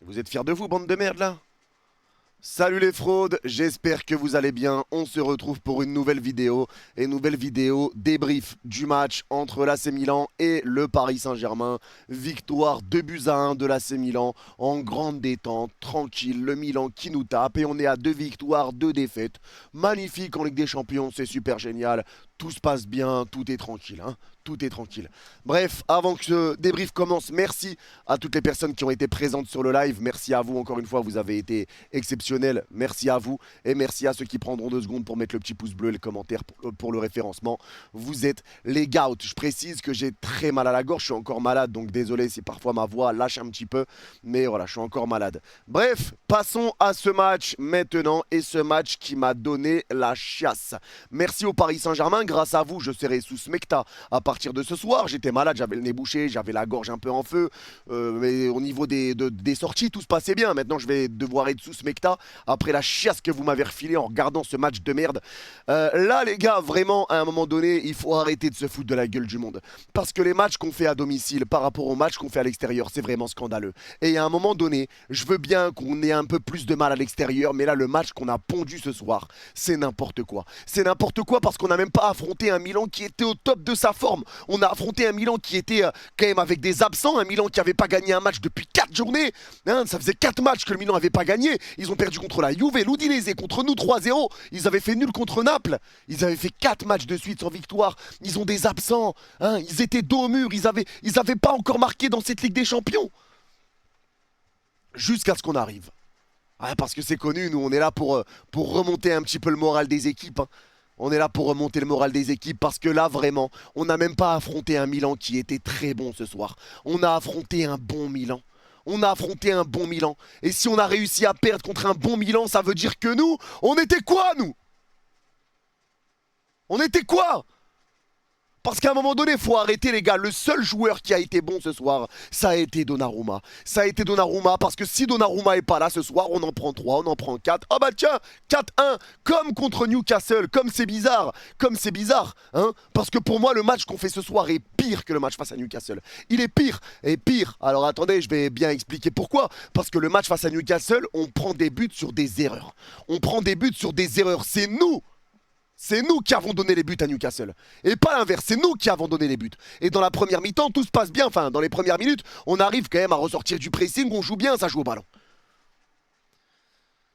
Vous êtes fiers de vous, bande de merde, là? Salut les fraudes, j'espère que vous allez bien. On se retrouve pour une nouvelle vidéo. Et nouvelle vidéo débrief du match entre l'AC Milan et le Paris Saint-Germain. Victoire 2-1 de l'AC Milan en grande détente, tranquille. Le Milan qui nous tape et on est à 2 victoires, 2 défaites. Magnifique en Ligue des Champions, c'est super génial. Tout se passe bien, tout est tranquille, hein. Tout est tranquille. Bref, avant que ce débrief commence, merci à toutes les personnes qui ont été présentes sur le live. Merci à vous encore une fois, vous avez été exceptionnels. Merci à vous et merci à ceux qui prendront 2 secondes pour mettre le petit pouce bleu et le commentaire pour le référencement. Vous êtes les gouts. Je précise que j'ai très mal à la gorge, je suis encore malade, donc désolé si parfois ma voix lâche un petit peu. Mais voilà, je suis encore malade. Bref, passons à ce match maintenant et ce match qui m'a donné la chiasse. Merci au Paris Saint-Germain, grâce à vous, je serai sous smecta à partir de ce soir. J'étais malade, j'avais le nez bouché, j'avais la gorge un peu en feu. Mais au niveau des sorties, tout se passait bien. Maintenant, je vais devoir être sous smecta après la chiasse que vous m'avez refilée en regardant ce match de merde. Là, les gars, vraiment, à un moment donné, il faut arrêter de se foutre de la gueule du monde. Parce que les matchs qu'on fait à domicile par rapport aux matchs qu'on fait à l'extérieur, c'est vraiment scandaleux. Et à un moment donné, je veux bien qu'on ait un peu plus de mal à l'extérieur, mais là, le match qu'on a pondu ce soir, c'est n'importe quoi. C'est n'importe quoi parce qu'on n'a même pas affronté un Milan qui était au top de sa forme. On a affronté un Milan qui était quand même avec des absents, un Milan qui n'avait pas gagné un match depuis 4 journées. Hein, ça faisait 4 matchs que le Milan n'avait pas gagné. Ils ont perdu contre la Juve, l'Udinese, contre nous 3-0. Ils avaient fait nul contre Naples. Ils avaient fait 4 matchs de suite sans victoire. Ils ont des absents. Hein, ils étaient dos au mur. Ils avaient pas encore marqué dans cette Ligue des Champions. Jusqu'à ce qu'on arrive. Ah, parce que c'est connu, nous on est là pour remonter un petit peu le moral des équipes. Hein. On est là pour remonter le moral des équipes parce que là vraiment, on n'a même pas affronté un Milan qui était très bon ce soir. On a affronté un bon Milan. On a affronté un bon Milan. Et si on a réussi à perdre contre un bon Milan, ça veut dire que nous, on était quoi nous? On était quoi? Parce qu'à un moment donné, il faut arrêter les gars. Le seul joueur qui a été bon ce soir, ça a été Donnarumma. Ça a été Donnarumma parce que si Donnarumma est pas là ce soir, on en prend 3, on en prend 4. Oh bah tiens, 4-1, comme contre Newcastle, comme c'est bizarre. Comme c'est bizarre, hein. Parce que pour moi, le match qu'on fait ce soir est pire que le match face à Newcastle. Il est pire, et pire. Alors attendez, je vais bien expliquer pourquoi. Parce que le match face à Newcastle, on prend des buts sur des erreurs. On prend des buts sur des erreurs. C'est nous. C'est nous qui avons donné les buts à Newcastle. Et pas l'inverse, c'est nous qui avons donné les buts. Et dans la première mi-temps, tout se passe bien. Enfin, dans les premières minutes, on arrive quand même à ressortir du pressing, on joue bien, ça joue au ballon.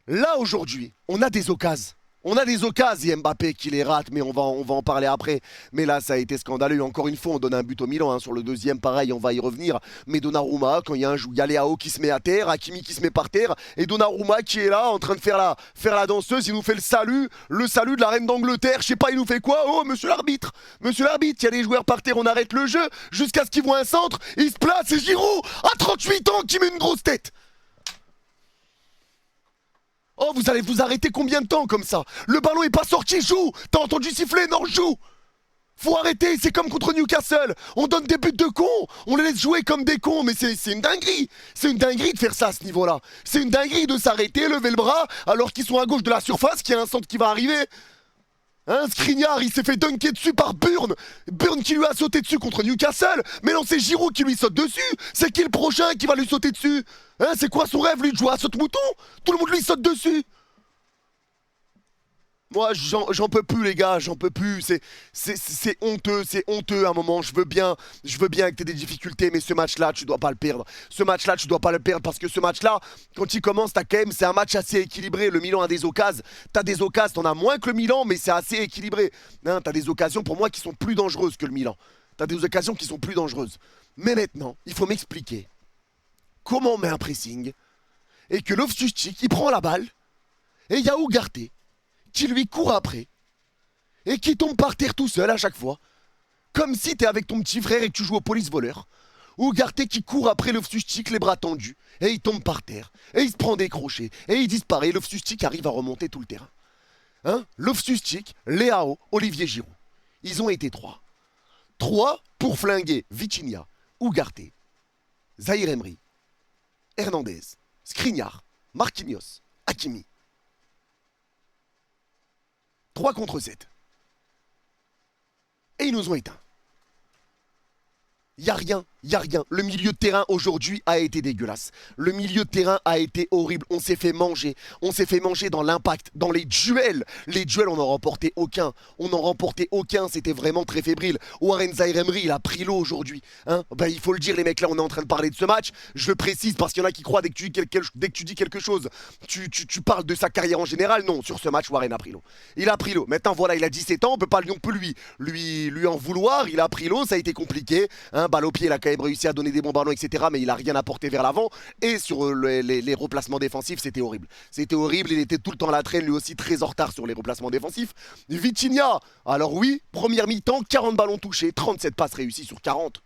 Là, aujourd'hui, on a des occasions. On a des occasions, Mbappé qui les rate, mais on va en parler après. Mais là, ça a été scandaleux. Encore une fois, on donne un but au Milan. Hein. Sur le deuxième, pareil, on va y revenir. Mais Donnarumma, quand il y a il y a Léao qui se met à terre, Hakimi qui se met par terre, et Donnarumma qui est là, en train de faire la danseuse, il nous fait le salut de la reine d'Angleterre. Je sais pas, il nous fait quoi? Oh, monsieur l'arbitre, il y a des joueurs par terre, on arrête le jeu, jusqu'à ce qu'ils voient un centre, il se place, et Giroud, à 38 ans, qui met une grosse tête. Oh, vous allez vous arrêter combien de temps comme ça? Le ballon est pas sorti, joue. T'as entendu siffler? Non, joue. Faut arrêter, c'est comme contre Newcastle. On donne des buts de cons. On les laisse jouer comme des cons, mais c'est une dinguerie. C'est une dinguerie de faire ça à ce niveau-là. C'est une dinguerie de s'arrêter, lever le bras, alors qu'ils sont à gauche de la surface, qu'il y a un centre qui va arriver. Hein, Skriniar, il s'est fait dunker dessus par Burn. Burn qui lui a sauté dessus contre Newcastle. Mais non, c'est Giroud qui lui saute dessus. C'est qui le prochain qui va lui sauter dessus? Hein, c'est quoi son rêve, lui, de jouer à saute-mouton? Tout le monde lui saute dessus. Moi, j'en peux plus, les gars, j'en peux plus. C'est honteux à un moment. Je veux bien que tu aies des difficultés, mais ce match-là, tu dois pas le perdre. Ce match-là, tu dois pas le perdre parce que ce match-là, quand il commence, c'est un match assez équilibré. Le Milan a des occasions. T'as des occasions, t'en as moins que le Milan, mais c'est assez équilibré. Hein, t'as des occasions pour moi qui sont plus dangereuses que le Milan. T'as des occasions qui sont plus dangereuses. Mais maintenant, il faut m'expliquer comment on met un pressing et que Loftus-Cheek, il prend la balle et il y a Ugarte qui lui court après et qui tombe par terre tout seul à chaque fois, comme si t'es avec ton petit frère et que tu joues au police voleur. Ou Ugarte qui court après Loftus-Cheek les bras tendus et il tombe par terre et il se prend des crochets et il disparaît. Loftus-Cheek arrive à remonter tout le terrain. Hein, Loftus-Cheek, Léao, Olivier Giroud. Ils ont été 3. 3 pour flinguer Vitinha, Ugarte, Zahir Emery, Hernandez, Skriniar, Marquinhos, Hakimi. 3 contre 7. Et ils nous ont éteints. Il n'y a rien. Il n'y a rien. Le milieu de terrain aujourd'hui a été dégueulasse. Le milieu de terrain a été horrible. On s'est fait manger. On s'est fait manger dans l'impact, dans les duels. Les duels, on n'en remportait aucun. On n'en remportait aucun. C'était vraiment très fébrile. Warren Zaïre-Emery, il a pris l'eau aujourd'hui. Hein, ben, il faut le dire, les mecs, là, on est en train de parler de ce match. Je le précise parce qu'il y en a qui croient dès que tu dis quelque chose, tu parles de sa carrière en général. Non, sur ce match, Warren a pris l'eau. Il a pris l'eau. Maintenant, voilà, il a 17 ans. On peut pas non plus lui en vouloir. Il a pris l'eau. Ça a été compliqué. Hein, balle au pied, il a quand même réussi à donner des bons ballons, etc. Mais il n'a rien apporté vers l'avant. Et sur les replacements défensifs, c'était horrible. C'était horrible. Il était tout le temps à la traîne, lui aussi très en retard sur les replacements défensifs. Vitinha, alors oui, première mi-temps, 40 ballons touchés, 37 passes réussies sur 40.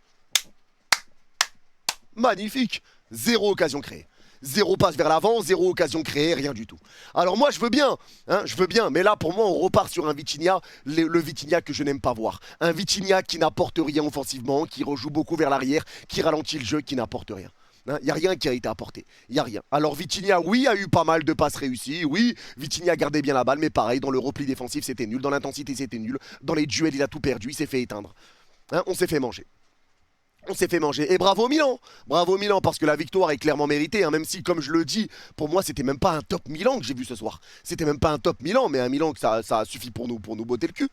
Magnifique. Zéro occasion créée. Zéro passe vers l'avant, zéro occasion créée, rien du tout. Alors moi je veux bien, hein, mais là pour moi on repart sur un Vitinha, le Vitinha que je n'aime pas voir. Un Vitinha qui n'apporte rien offensivement, qui rejoue beaucoup vers l'arrière, qui ralentit le jeu, qui n'apporte rien. Il n'y a rien qui a été apporté. Il n'y a rien. Alors Vitinha, oui, a eu pas mal de passes réussies. Oui, Vitinha gardait bien la balle, mais pareil, dans le repli défensif, c'était nul. Dans l'intensité, c'était nul. Dans les duels, il a tout perdu. Il s'est fait éteindre. Hein, on s'est fait manger. On s'est fait manger. Et bravo Milan, parce que la victoire est clairement méritée, hein, même si, comme je le dis, pour moi, c'était même pas un top Milan que j'ai vu ce soir. C'était même pas un top Milan, mais un Milan que ça a suffi pour nous botter le cul.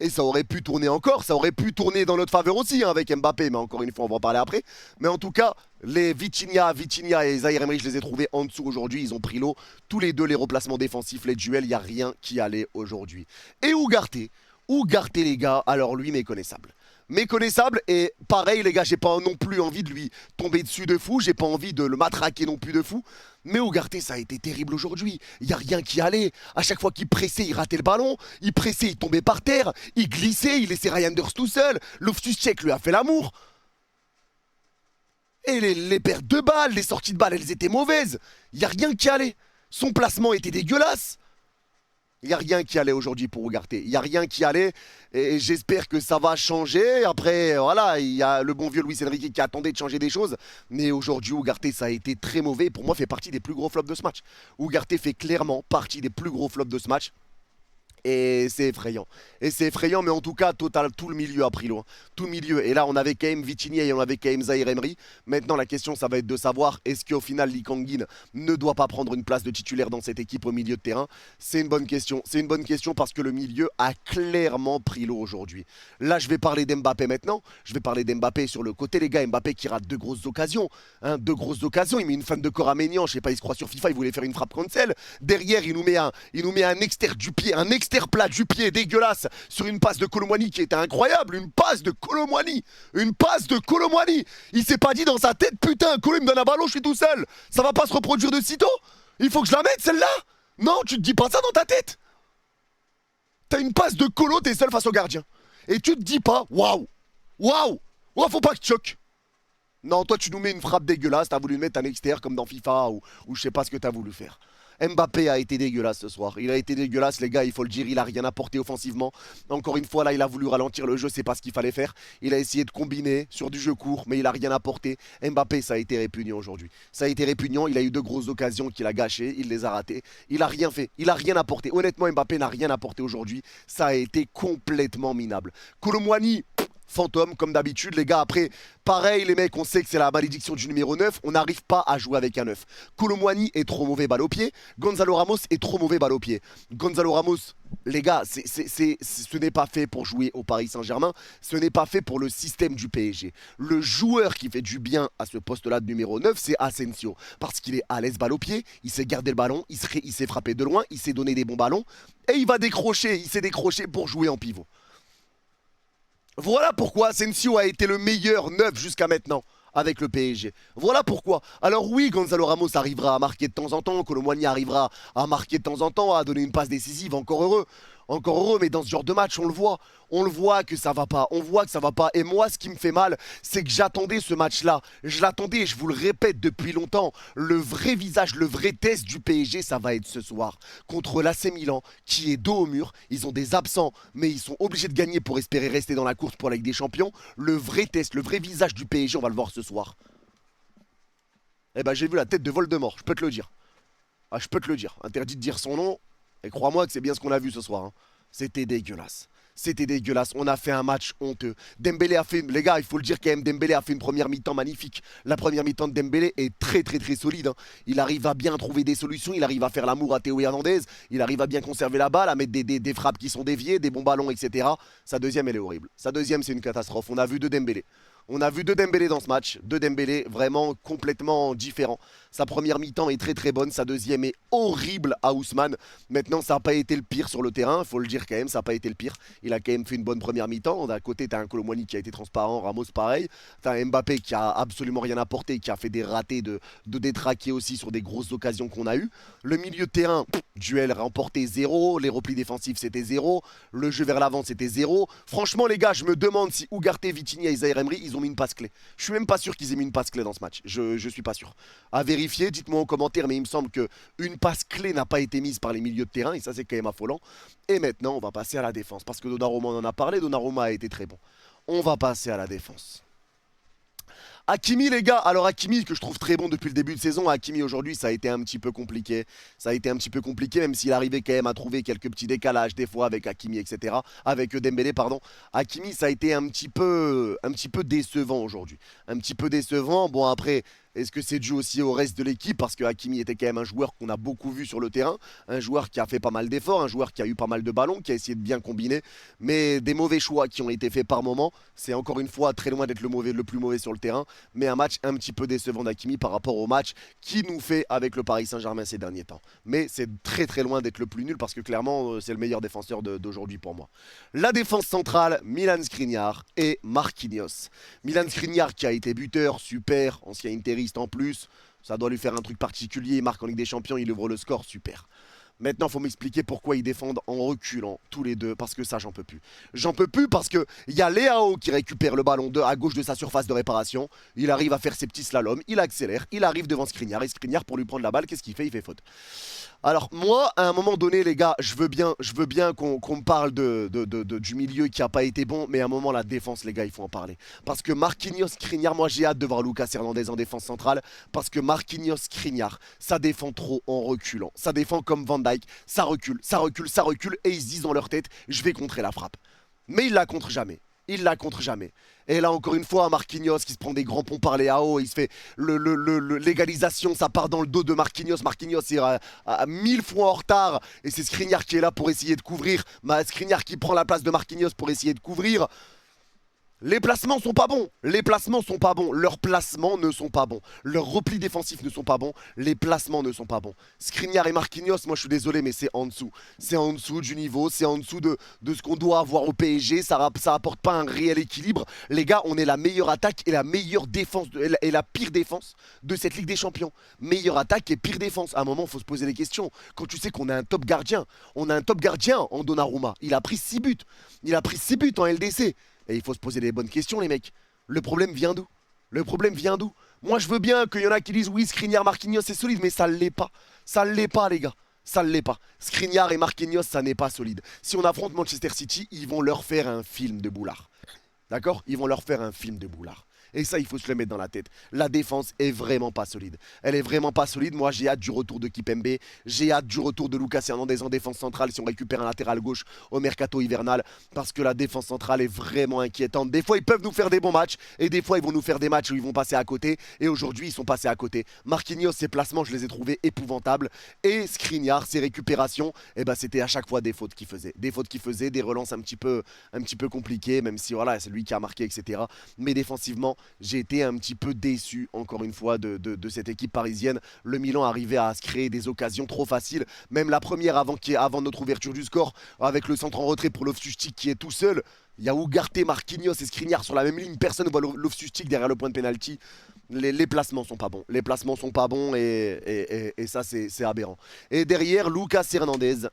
Et ça aurait pu tourner encore, ça aurait pu tourner dans notre faveur aussi, hein, avec Mbappé, mais encore une fois, on va en parler après. Mais en tout cas, les Vitinha et Zaïre-Emery, je les ai trouvés en dessous aujourd'hui, ils ont pris l'eau. Tous les deux, les remplacements défensifs, les duels, il n'y a rien qui allait aujourd'hui. Et Ugarte, les gars, alors lui, méconnaissable. Méconnaissable, et pareil les gars, j'ai pas non plus envie de lui tomber dessus de fou, j'ai pas envie de le matraquer non plus de fou, mais Ugarte ça a été terrible aujourd'hui, il y a rien qui allait, à chaque fois qu'il pressait il ratait le ballon, il pressait il tombait par terre, il glissait, il laissait Ryan Durs tout seul, Loftus-Cheek lui a fait l'amour, et les pertes de balles, les sorties de balles elles étaient mauvaises, il y a rien qui allait, son placement était dégueulasse. Il n'y a rien qui allait aujourd'hui pour Ugarte. Il n'y a rien qui allait. Et j'espère que ça va changer. Après, voilà, il y a le bon vieux Luis Enrique qui attendait de changer des choses. Mais aujourd'hui, Ugarte, ça a été très mauvais. Pour moi, fait partie des plus gros flops de ce match. Ugarte fait clairement partie des plus gros flops de ce match. Et c'est effrayant. Mais en tout cas, total, tout le milieu a pris loin. Tout le milieu. Et là, on avait quand même Vitinha et on avait quand même Zaïre-Emery. Maintenant, la question, ça va être de savoir est-ce qu'au final, Lee Kang-in ne doit pas prendre une place de titulaire dans cette équipe au milieu de terrain. C'est une bonne question. C'est une bonne question parce que le milieu a clairement pris l'eau aujourd'hui. Là, je vais parler d'Mbappé maintenant. Je vais parler d'Mbappé sur le côté, les gars. Mbappé qui rate deux grosses occasions. Hein, deux grosses occasions. Il met une fan de corps à Maignan. Je sais pas, il se croit sur FIFA. Il voulait faire une frappe cancel. Derrière, il nous met un externe du pied. Plat du pied dégueulasse sur une passe de Colomwani qui était incroyable, une passe de Colomwani, il s'est pas dit dans sa tête putain Colo me donne un ballon, je suis tout seul, ça va pas se reproduire de sitôt, il faut que je la mette celle-là, non tu te dis pas ça dans ta tête, t'as une passe de Colo, t'es seul face au gardien et tu te dis pas waouh, faut pas que tu choques. Non, toi tu nous mets une frappe dégueulasse, t'as voulu mettre un extérieur comme dans FIFA ou je sais pas ce que t'as voulu faire. Mbappé a été dégueulasse ce soir. Il a été dégueulasse, les gars, il faut le dire. Il a rien apporté offensivement. Encore une fois, là, il a voulu ralentir le jeu. C'est pas ce qu'il fallait faire. Il a essayé de combiner sur du jeu court, mais il a rien apporté. Mbappé, ça a été répugnant aujourd'hui. Ça a été répugnant. Il a eu deux grosses occasions qu'il a gâchées. Il les a ratées. Il a rien fait. Il a rien apporté. Honnêtement, Mbappé n'a rien apporté aujourd'hui. Ça a été complètement minable. Colomwani, fantôme comme d'habitude les gars. Après pareil les mecs, on sait que c'est la malédiction du numéro 9, on n'arrive pas à jouer avec un 9. Colomwani est trop mauvais balle au pied, Gonzalo Ramos est trop mauvais balle au pied. Gonzalo Ramos, les gars, ce n'est pas fait pour jouer au Paris Saint-Germain, ce n'est pas fait pour le système du PSG. Le joueur qui fait du bien à ce poste là de numéro 9, c'est Asensio, parce qu'il est à l'aise balle au pied, il sait garder le ballon, il sait frapper de loin, il sait donner des bons ballons et il s'est décroché pour jouer en pivot. Voilà pourquoi Asensio a été le meilleur neuf jusqu'à maintenant avec le PSG. Voilà pourquoi. Alors oui, Gonzalo Ramos arrivera à marquer de temps en temps, Colomwani arrivera à marquer de temps en temps, à donner une passe décisive, encore heureux. Encore heureux, mais dans ce genre de match, on le voit que ça va pas, et moi, ce qui me fait mal, c'est que j'attendais ce match-là, je l'attendais, je vous le répète depuis longtemps, le vrai visage, le vrai test du PSG, ça va être ce soir, contre l'AC Milan, qui est dos au mur, ils ont des absents, mais ils sont obligés de gagner pour espérer rester dans la course pour la Ligue des Champions, le vrai test, le vrai visage du PSG, on va le voir ce soir. Eh ben, j'ai vu la tête de Voldemort, je peux te le dire. Ah, je peux te le dire, interdit de dire son nom, et crois-moi que c'est bien ce qu'on a vu ce soir, hein. C'était dégueulasse. C'était dégueulasse. On a fait un match honteux. Dembélé a fait... Les gars, il faut le dire quand même, Dembélé a fait une première mi-temps magnifique. La première mi-temps de Dembélé est très très très solide. Hein. Il arrive à bien trouver des solutions. Il arrive à faire l'amour à Théo Hernandez. Il arrive à bien conserver la balle, à mettre des frappes qui sont déviées, des bons ballons, etc. Sa deuxième, elle est horrible. Sa deuxième, c'est une catastrophe. On a vu deux Dembélé. On a vu deux Dembélé dans ce match, deux Dembélé vraiment complètement différents. Sa première mi-temps est très très bonne, sa deuxième est horrible à Ousmane. Maintenant, ça n'a pas été le pire sur le terrain, il faut le dire quand même, ça n'a pas été le pire. Il a quand même fait une bonne première mi-temps. D'un côté, tu as un Kolo Muani qui a été transparent, Ramos pareil. Tu as un Mbappé qui a absolument rien apporté, qui a fait des ratés de détraquer aussi sur des grosses occasions qu'on a eues. Le milieu de terrain, duel remporté 0, les replis défensifs c'était 0, le jeu vers l'avant c'était 0. Franchement les gars, je me demande si Ugarte, Vitinha et Zaïre Emery, ils ont mis une passe clé. Je suis même pas sûr qu'ils aient mis une passe clé dans ce match. Je suis pas sûr. À vérifier, dites-moi en commentaire, mais il me semble qu'une passe clé n'a pas été mise par les milieux de terrain, et ça c'est quand même affolant. Et maintenant, on va passer à la défense, parce que Donnarumma on en a parlé, Donnarumma a été très bon. On va passer à la défense. Hakimi les gars, alors Hakimi que je trouve très bon depuis le début de saison, Hakimi aujourd'hui ça a été un petit peu compliqué. Ça a été un petit peu compliqué même s'il arrivait quand même à trouver quelques petits décalages des fois avec Hakimi etc. Avec Dembélé pardon. Hakimi ça a été un petit peu décevant aujourd'hui. Un petit peu décevant, bon après... Est-ce que c'est dû aussi au reste de l'équipe? Parce que Hakimi était quand même un joueur qu'on a beaucoup vu sur le terrain. Un joueur qui a fait pas mal d'efforts, un joueur qui a eu pas mal de ballons, qui a essayé de bien combiner. Mais des mauvais choix qui ont été faits par moment. C'est encore une fois très loin d'être le plus mauvais sur le terrain. Mais un match un petit peu décevant d'Hakimi par rapport au match qu'il nous fait avec le Paris Saint-Germain ces derniers temps. Mais c'est très très loin d'être le plus nul parce que clairement c'est le meilleur défenseur d'aujourd'hui pour moi. La défense centrale, Milan Skriniar et Marquinhos. Milan Skriniar qui a été buteur, super, ancien Inter en plus, ça doit lui faire un truc particulier, il marque en Ligue des Champions, il ouvre le score, super. Maintenant, il faut m'expliquer pourquoi ils défendent en reculant, tous les deux, parce que ça, j'en peux plus. J'en peux plus parce qu'il y a Leao qui récupère le ballon à gauche de sa surface de réparation, il arrive à faire ses petits slaloms, il accélère, il arrive devant Skriniar, et Skriniar, pour lui prendre la balle, qu'est-ce qu'il fait? Il fait faute. Alors moi, à un moment donné, les gars, je veux bien qu'on me parle du milieu qui n'a pas été bon, mais à un moment, la défense, les gars, il faut en parler. Parce que Marquinhos, Skriniar, moi j'ai hâte de voir Lucas Hernandez en défense centrale, parce que Marquinhos, Skriniar, ça défend trop en reculant. Ça défend comme Van Dijk, ça recule, ça recule, ça recule, et ils se disent dans leur tête, je vais contrer la frappe. Mais ils la contrent jamais. Il la contre jamais. Et là, encore une fois, Marquinhos qui se prend des grands ponts par les AO, il se fait l'égalisation, ça part dans le dos de Marquinhos. Marquinhos est à 1000 fois en retard. Et c'est Skriniar qui est là pour essayer de couvrir. Skriniar qui prend la place de Marquinhos pour essayer de couvrir. Les placements sont pas bons, les placements sont pas bons, leurs placements ne sont pas bons, leurs replis défensifs ne sont pas bons, les placements ne sont pas bons. Skriniar et Marquinhos, moi je suis désolé mais c'est en dessous. C'est en dessous du niveau, c'est en dessous de ce qu'on doit avoir au PSG, ça apporte pas un réel équilibre. Les gars, on est la meilleure attaque et la meilleure défense, et la pire défense de cette Ligue des Champions. Meilleure attaque et pire défense. À un moment, il faut se poser des questions. Quand tu sais qu'on a un top gardien, on a un top gardien en Donnarumma, il a pris 6 buts. Il a pris 6 buts en LDC. Et il faut se poser les bonnes questions, les mecs. Le problème vient d'où? Le problème vient d'où? Moi, je veux bien qu'il y en a qui disent oui, Skriniar, Marquinhos, c'est solide, mais ça ne l'est pas. Ça ne l'est pas, les gars. Ça ne l'est pas. Skriniar et Marquinhos, ça n'est pas solide. Si on affronte Manchester City, ils vont leur faire un film de boulard. D'accord? Ils vont leur faire un film de boulard. Et ça, il faut se le mettre dans la tête. La défense est vraiment pas solide. Elle est vraiment pas solide. Moi, j'ai hâte du retour de Kipembe. J'ai hâte du retour de Lucas Hernandez en défense centrale si on récupère un latéral gauche au mercato hivernal. Parce que la défense centrale est vraiment inquiétante. Des fois, ils peuvent nous faire des bons matchs. Et des fois, ils vont nous faire des matchs où ils vont passer à côté. Et aujourd'hui, ils sont passés à côté. Marquinhos, ses placements, je les ai trouvés épouvantables. Et Skriniar, ses récupérations, eh ben, c'était à chaque fois des fautes qu'il faisait. Des fautes qu'il faisait, des relances un petit peu compliquées. Même si, voilà, c'est lui qui a marqué, etc. Mais défensivement, j'ai été un petit peu déçu, encore une fois, de cette équipe parisienne. Le Milan arrivait à se créer des occasions trop faciles. Même la première, avant notre ouverture du score, avec le centre en retrait pour Loftus-Cheek qui est tout seul. Il y a Ugarte, Marquinhos et Skriniar sur la même ligne. Personne ne voit Loftus-Cheek derrière le point de pénalty. Les placements sont pas bons. Les placements sont pas bons et ça, c'est aberrant. Et derrière, Lucas Hernandez.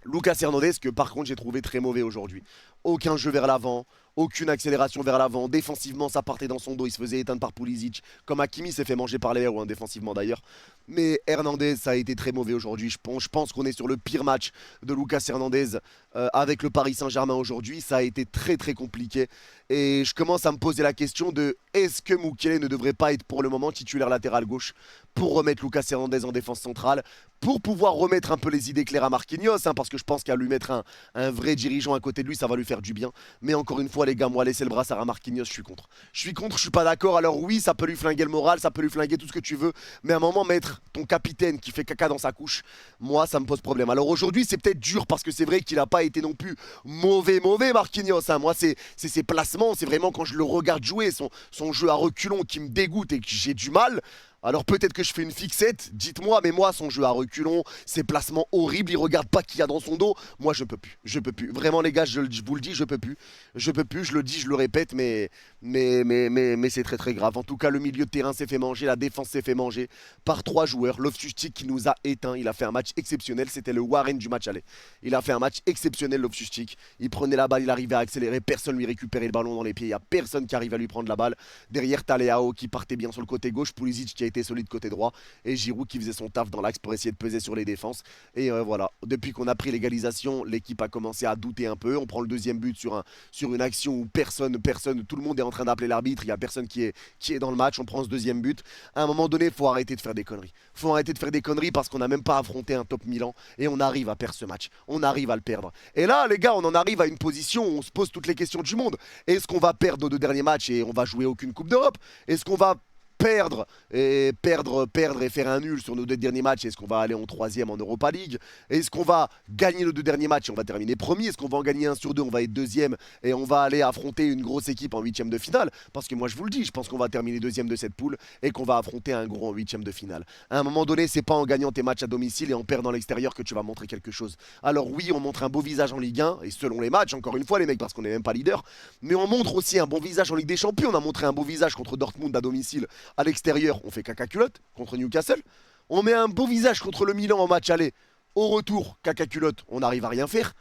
Lucas Hernandez, que par contre j'ai trouvé très mauvais aujourd'hui. Aucun jeu vers l'avant, aucune accélération vers l'avant. Défensivement, ça partait dans son dos, il se faisait éteindre par Pulisic. Comme Hakimi s'est fait manger par les héros, défensivement d'ailleurs. Mais Hernandez, ça a été très mauvais aujourd'hui. Je pense qu'on est sur le pire match de Lucas Hernandez avec le Paris Saint-Germain aujourd'hui. Ça a été très très compliqué. Et je commence à me poser la question de est-ce que Mukiele ne devrait pas être pour le moment titulaire latéral gauche? pour remettre Lucas Hernandez en défense centrale, pour pouvoir remettre un peu les idées claires à Marquinhos, hein, parce que je pense qu'à lui mettre un vrai dirigeant à côté de lui, ça va lui faire du bien. Mais encore une fois, les gars, moi, laisser le brassard à Marquinhos, je suis contre. Je suis pas d'accord. Alors oui, ça peut lui flinguer le moral, ça peut lui flinguer tout ce que tu veux, mais à un moment, mettre ton capitaine qui fait caca dans sa couche, moi, ça me pose problème. Alors aujourd'hui, c'est peut-être dur, parce que c'est vrai qu'il n'a pas été non plus mauvais, Marquinhos. Hein. Moi, c'est ses placements, c'est vraiment quand je le regarde jouer, son jeu à reculons qui me dégoûte et que j'ai du mal. Alors peut-être que je fais une fixette, dites-moi, mais moi, son jeu à reculons, ses placements horribles, il regarde pas qui y a dans son dos. Moi, je peux plus, je peux plus. Vraiment, les gars, je vous le dis, je peux plus. Je peux plus, je le dis, je le répète, mais c'est très très grave. En tout cas, le milieu de terrain s'est fait manger, la défense s'est fait manger par 3 joueurs. Loftus-Cheek qui nous a éteints, il a fait un match exceptionnel, c'était le Warren du match aller. Il a fait un match exceptionnel, Loftus-Cheek. Il prenait la balle, il arrivait à accélérer, personne lui récupérait le ballon dans les pieds, il n'y a personne qui arrive à lui prendre la balle. Derrière, Taleao qui partait bien sur le côté gauche, Pulisic qui a été solide côté droit et Giroud qui faisait son taf dans l'axe pour essayer de peser sur les défenses. Et voilà, depuis qu'on a pris l'égalisation, l'équipe a commencé à douter un peu. On prend le deuxième but sur une action où personne, tout le monde est en train d'appeler l'arbitre, il n'y a personne qui est dans le match. On prend ce deuxième but. À un moment donné, il faut arrêter de faire des conneries. Faut arrêter de faire des conneries parce qu'on n'a même pas affronté un top Milan et on arrive à perdre ce match. On arrive à le perdre. Et là, les gars, on en arrive à une position où on se pose toutes les questions du monde. Est-ce qu'on va perdre nos 2 derniers matchs et on va jouer aucune Coupe d'Europe? Est-ce qu'on va perdre et faire un nul sur nos 2 derniers matchs? Est-ce qu'on va aller en 3e en Europa League? Est-ce qu'on va gagner nos 2 derniers matchs et on va terminer premier? Est-ce qu'on va en gagner un sur 2, on va être 2e et on va aller affronter une grosse équipe en 8e de finale? Parce que moi je vous le dis, je pense qu'on va terminer 2e de cette poule et qu'on va affronter un gros en 8e de finale. À un moment donné, c'est pas en gagnant tes matchs à domicile et en perdant à l'extérieur que tu vas montrer quelque chose. Alors oui, on montre un beau visage en Ligue 1 et selon les matchs, encore une fois les mecs, parce qu'on n'est même pas leader, mais on montre aussi un bon visage en Ligue des Champions. On a montré un beau visage contre Dortmund à domicile. À l'extérieur, on fait caca culotte contre Newcastle. On met un beau visage contre le Milan en match aller. Au retour, caca culotte, on n'arrive à rien faire.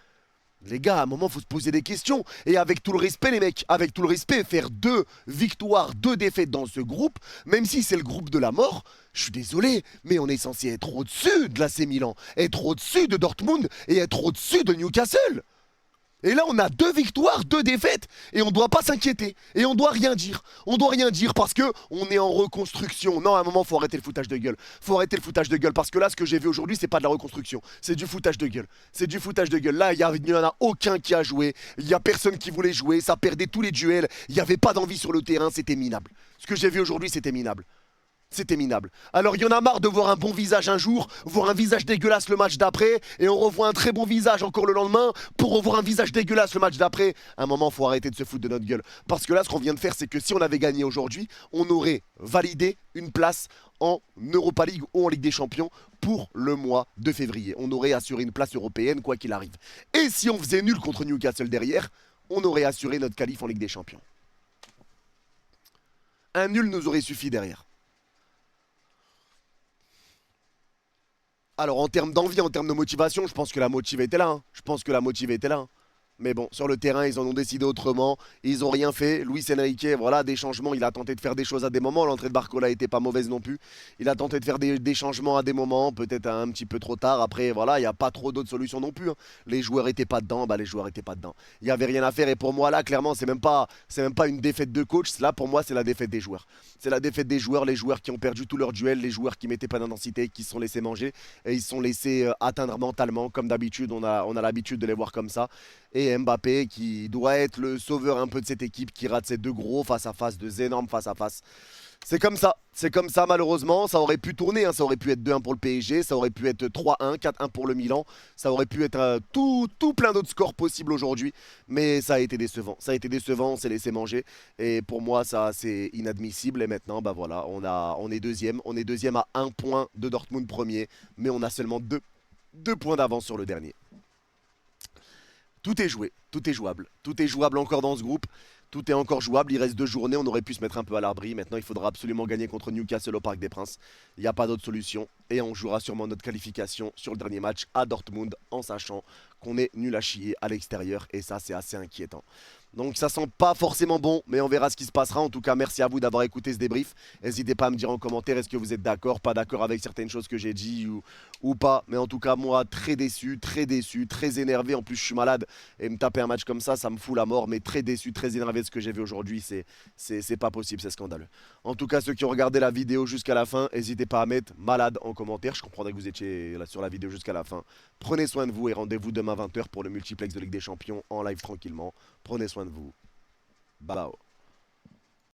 Les gars, à un moment, faut se poser des questions. Et avec tout le respect, les mecs, avec tout le respect, faire 2 victoires, 2 défaites dans ce groupe, même si c'est le groupe de la mort, je suis désolé, mais on est censé être au-dessus de l'AC Milan, être au-dessus de Dortmund et être au-dessus de Newcastle. Et là, on a 2 victoires, 2 défaites, et on ne doit pas s'inquiéter, et on doit rien dire. On doit rien dire parce que on est en reconstruction. Non, à un moment, faut arrêter le foutage de gueule. Faut arrêter le foutage de gueule parce que là, ce que j'ai vu aujourd'hui, c'est pas de la reconstruction, c'est du foutage de gueule. C'est du foutage de gueule. Là, il n'y en a aucun qui a joué. Il n'y a personne qui voulait jouer. Ça perdait tous les duels. Il n'y avait pas d'envie sur le terrain. C'était minable. Ce que j'ai vu aujourd'hui, c'était minable. C'était minable. Alors il y en a marre de voir un bon visage un jour, voir un visage dégueulasse le match d'après, et on revoit un très bon visage encore le lendemain pour revoir un visage dégueulasse le match d'après. À un moment, faut arrêter de se foutre de notre gueule. Parce que là, ce qu'on vient de faire, c'est que si on avait gagné aujourd'hui, on aurait validé une place en Europa League ou en Ligue des Champions pour le mois de février. On aurait assuré une place européenne, quoi qu'il arrive. Et si on faisait nul contre Newcastle derrière, on aurait assuré notre qualif en Ligue des Champions. Un nul nous aurait suffi derrière. Alors en termes d'envie, en termes de motivation, je pense que la motive était là. Hein. Je pense que la motive était là. Hein. Mais bon, sur le terrain, ils en ont décidé autrement. Ils n'ont rien fait. Luis Enrique, voilà, des changements. Il a tenté de faire des choses à des moments. L'entrée de Barcola n'était pas mauvaise non plus. Il a tenté de faire des changements à des moments, peut-être un petit peu trop tard. Après, voilà, il n'y a pas trop d'autres solutions non plus. Hein. Les joueurs n'étaient pas dedans, les joueurs n'étaient pas dedans. Il n'y avait rien à faire. Et pour moi, là, clairement, c'est même pas une défaite de coach. Là, pour moi, c'est la défaite des joueurs. C'est la défaite des joueurs, les joueurs qui ont perdu tous leurs duels, les joueurs qui mettaient pas d'intensité, qui se sont laissés manger. Et ils se sont laissés atteindre mentalement, comme d'habitude. On a l'habitude de les voir comme ça. Et Mbappé qui doit être le sauveur un peu de cette équipe qui rate ces 2 gros face à face, 2 énormes face à face. C'est comme ça malheureusement, ça aurait pu tourner, hein. Ça aurait pu être 2-1 pour le PSG, ça aurait pu être 3-1, 4-1 pour le Milan, ça aurait pu être tout plein d'autres scores possibles aujourd'hui, mais ça a été décevant, on s'est laissé manger, et pour moi ça c'est inadmissible, et maintenant bah voilà, on est deuxième à 1 point de Dortmund premier, mais on a seulement 2 points d'avance sur le dernier. Tout est joué, tout est jouable encore dans ce groupe, tout est encore jouable, il reste 2 journées, on aurait pu se mettre un peu à l'abri, maintenant il faudra absolument gagner contre Newcastle au Parc des Princes, il n'y a pas d'autre solution, et on jouera sûrement notre qualification sur le dernier match à Dortmund en sachant qu'on est nul à chier à l'extérieur et ça c'est assez inquiétant. Donc ça sent pas forcément bon, mais on verra ce qui se passera. En tout cas, merci à vous d'avoir écouté ce débrief. N'hésitez pas à me dire en commentaire est-ce que vous êtes d'accord, pas d'accord avec certaines choses que j'ai dit ou pas. Mais en tout cas, moi, très déçu, très énervé. En plus, je suis malade et me taper un match comme ça me fout la mort. Mais très déçu, très énervé de ce que j'ai vu aujourd'hui. C'est pas possible, c'est scandaleux. En tout cas, ceux qui ont regardé la vidéo jusqu'à la fin, n'hésitez pas à mettre malade en commentaire. Je comprendrais que vous étiez là sur la vidéo jusqu'à la fin. Prenez soin de vous et rendez-vous demain 20 h pour le multiplex de Ligue des Champions en live tranquillement. Prenez soin de vous. Bao.